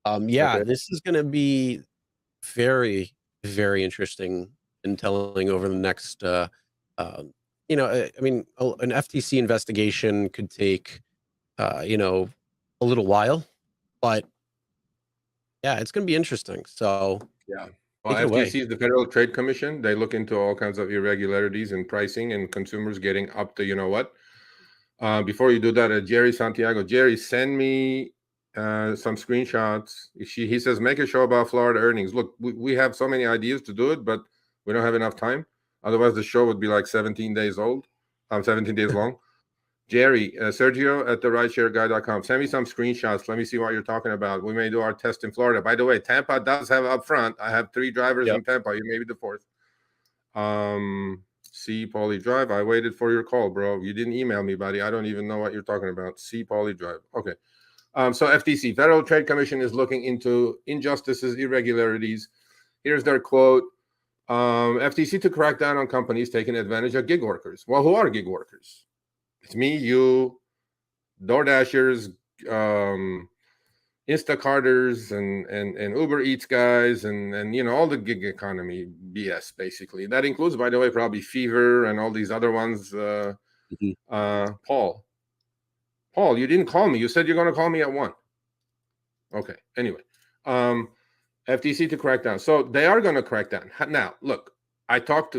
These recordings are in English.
Yeah, Okay. this is going to be very, very interesting and telling over the next, I mean, an FTC investigation could take, a little while, but yeah, it's going to be interesting. So Yeah. Well, take it away. FTC is the Federal Trade Commission. They look into all kinds of irregularities in pricing and consumers getting up to, you know what? Before you do that, Jerry Santiago, Jerry, send me some screenshots. He says, make a show about Florida earnings. Look, we have so many ideas to do it, but we don't have enough time. Otherwise, the show would be like 17 days old. 17 days long. Jerry, Sergio at the RideShareGuy.com. Send me some screenshots. Let me see what you're talking about. We may do our test in Florida. By the way, Tampa does have up front. I have 3 drivers Yep. in Tampa. You may be the 4th. C Poly Drive. I waited for your call, bro. You didn't email me, buddy. I don't even know what you're talking about. C Poly Drive. Okay. So FTC, Federal Trade Commission, is looking into injustices, irregularities. Here's their quote. FTC to crack down on companies taking advantage of gig workers. Well, who are gig workers? It's me, you, DoorDashers, Instacarters, and Uber Eats guys, and all the gig economy BS, basically. That includes, by the way, probably Fever and all these other ones. Paul, you didn't call me. You said you're going to call me at 1. Okay. Anyway, FTC to crack down. So they are going to crack down. Now, look,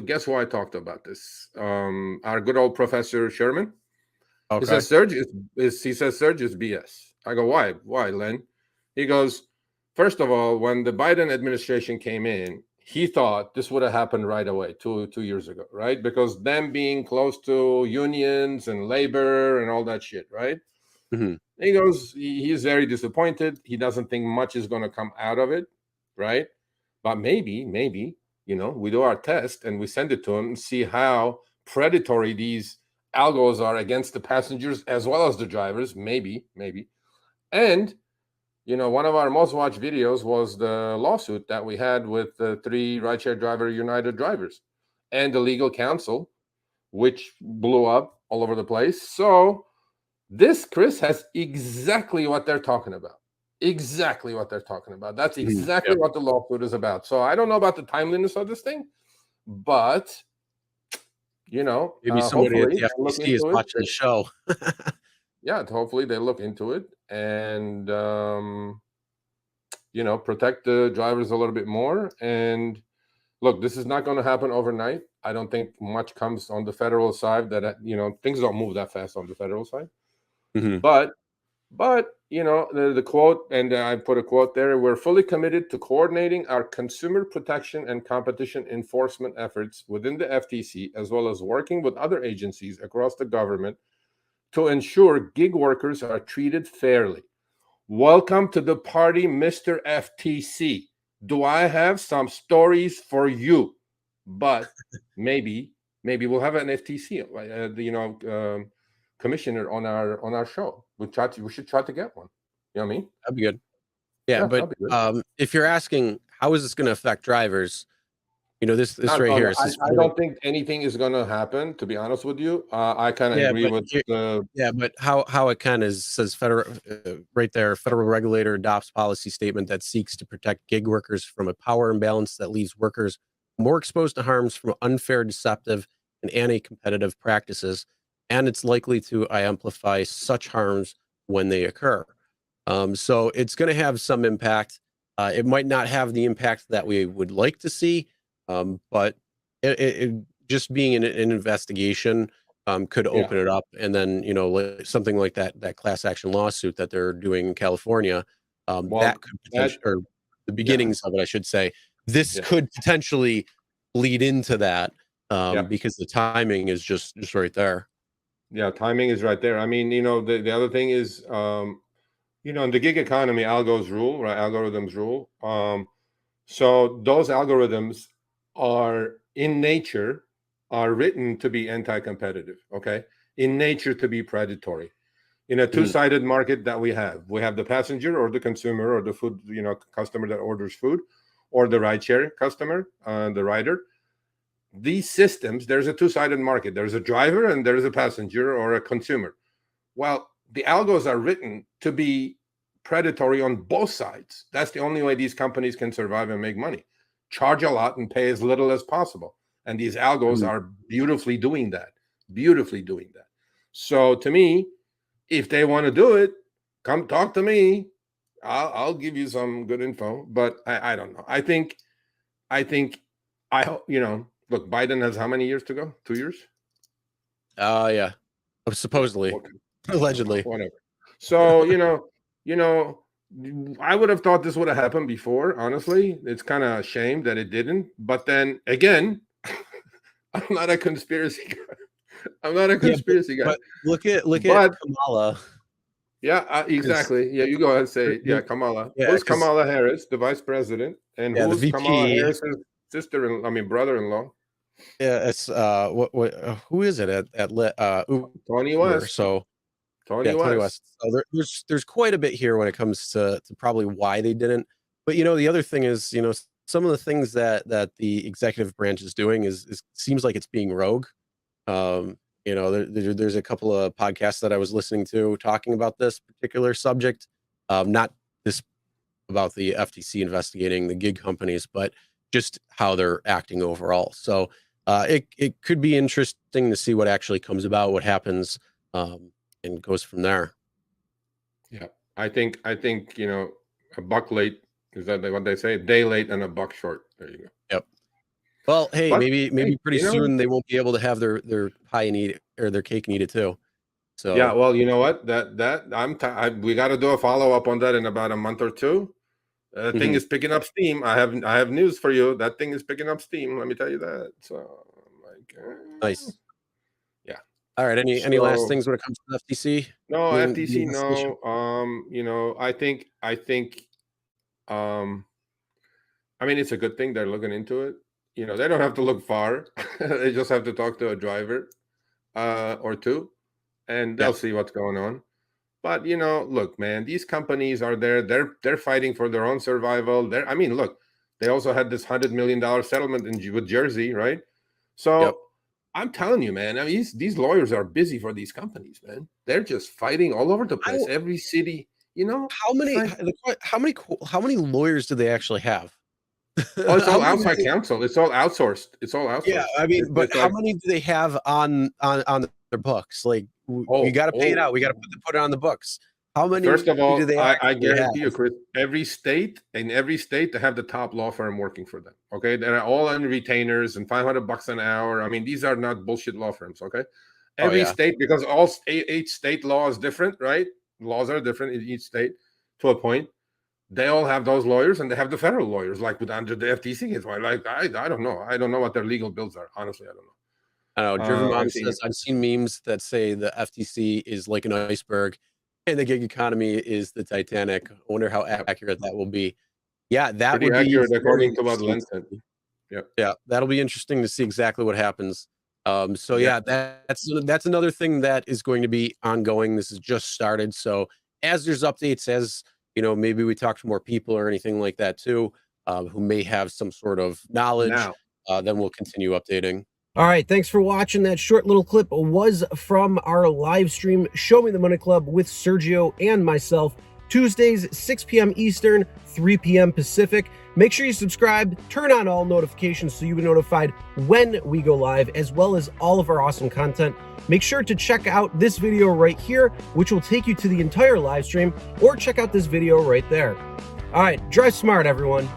guess who I talked about this? Our good old Professor Sherman. Okay. He says Surge is BS. I go, why? Why, Len? He goes, first of all, when the Biden administration came in, he thought this would have happened right away, two years ago, right? Because them being close to unions and labor and all that shit, right? Mm-hmm. He goes, he's very disappointed. He doesn't think much is going to come out of it, right? But maybe, we do our test and we send it to him and see how predatory these algos are against the passengers as well as the drivers. Maybe. And, one of our most watched videos was the lawsuit that we had with the 3 rideshare driver United drivers and the legal counsel, which blew up all over the place. So this, Chris, has exactly what they're talking about. Exactly what they're talking about. That's exactly what the lawsuit is about. So I don't know about the timeliness of this thing, but Maybe somebody at hopefully the look FTC is into watching it. the show. Yeah, hopefully they look into it and protect the drivers a little bit more. And look, this is not going to happen overnight. I don't think much comes on the federal side. That things don't move that fast on the federal side. Mm-hmm. But the quote, and I put a quote there, we're fully committed to coordinating our consumer protection and competition enforcement efforts within the FTC, as well as working with other agencies across the government to ensure gig workers are treated fairly. Welcome to the party, Mr. FTC. Do I have some stories for you? But maybe we'll have an FTC, commissioner on our show. We should try to get one. You know what I mean? That'd be good. Yeah, but that'd be good. if you're asking how is this going to affect drivers, this No, right here. I don't think anything is going to happen. To be honest with you, I kind of agree with the. Yeah, but how it kind of says federal right there. Federal regulator adopts policy statement that seeks to protect gig workers from a power imbalance that leaves workers more exposed to harms from unfair, deceptive, and anti-competitive practices, and it's likely to amplify such harms when they occur. So it's going to have some impact. It might not have the impact that we would like to see, but it just being an investigation could open it up, and then something like that class action lawsuit that they're doing in California, that could potentially, or the beginnings of it, I should say. This could potentially lead into that because the timing is just right there. Yeah, timing is right there. I mean, the other thing is, in the gig economy, algos rule, right? Algorithms rule. So those algorithms are in nature are written to be anti-competitive. Okay, in nature to be predatory. In a two-sided market that we have the passenger or the consumer or the food, customer that orders food, or the rideshare customer, the rider. These systems, there's a two-sided market. There's a driver and there's a passenger or a consumer. Well, the algos are written to be predatory on both sides. That's the only way these companies can survive and make money. Charge a lot and pay as little as possible. And these algos are beautifully doing that. So to me, if they want to do it, come talk to me. I'll give you some good info, but I don't know. I think hope, look, Biden has how many years to go? 2 years? Yeah. Supposedly. Okay. Allegedly. Whatever. So, I would have thought this would have happened before, honestly. It's kind of a shame that it didn't. But then again, I'm not a conspiracy guy. But look at Kamala. Yeah, exactly. Yeah, you go ahead and say it. Yeah, Kamala. Yeah, who's Kamala Harris, the vice president? And who's Kamala Harris's brother-in-law? Yeah, it's who is it at Tony West. So Tony West. So there's quite a bit here when it comes to probably why they didn't. But the other thing is, some of the things that the executive branch is doing is seems like it's being rogue. There's a couple of podcasts that I was listening to talking about this particular subject, not this about the FTC investigating the gig companies, but just how they're acting overall. So it could be interesting to see what actually comes about, what happens, and goes from there. Yeah, I think a buck late, is that what they say? A day late and a buck short. There you go. Yep. Well, hey, maybe pretty soon they won't be able to have their pie and eat it, or their cake and eat it too. So yeah, well, you know what? We got to do a follow up on that in about a month or two. Thing is picking up steam. I have news for you. That thing is picking up steam. Let me tell you that. So, nice. Yeah. All right. Any last things when it comes to the FTC? No, FTC. No. I think. I mean, it's a good thing they're looking into it. They don't have to look far. They just have to talk to a driver or two, and they'll see what's going on. But look, man, these companies are there. They're fighting for their own survival. Look, they also had this $100 million settlement with Jersey, right? So I'm telling you, man, these lawyers are busy for these companies, man. They're just fighting all over the place. Every city, How many lawyers do they actually have? Oh, it's all outside counsel. It's all outsourced. Yeah, but how many do they have on their books? Like, we got to pay it out. We got to put it on the books. How many? First of all, do they I guarantee you, Chris, every state they have the top law firm working for them. Okay, they're all on retainers and $500 an hour. These are not bullshit law firms. Okay, every state, because each state law is different, right? Laws are different in each state to a point. They all have those lawyers, and they have the federal lawyers, like under the FTC. It's like I don't know. I don't know what their legal bills are. Honestly, I don't know. I know. Driven Mom says, I've seen memes that say the FTC is like an iceberg and the gig economy is the Titanic. I wonder how accurate that will be. Yeah, that would be accurate according to what Len said. Yeah, that'll be interesting to see exactly what happens. That's another thing that is going to be ongoing. This has just started. So as there's updates, as maybe we talk to more people or anything like that too, who may have some sort of knowledge, then we'll continue updating. All right, thanks for watching. That short little clip was from our live stream, Show Me the Money Club with Sergio and myself, Tuesdays, 6 p.m. Eastern, 3 p.m. Pacific. Make sure you subscribe, turn on all notifications so you'll be notified when we go live, as well as all of our awesome content. Make sure to check out this video right here, which will take you to the entire live stream, or check out this video right there. All right, drive smart, everyone.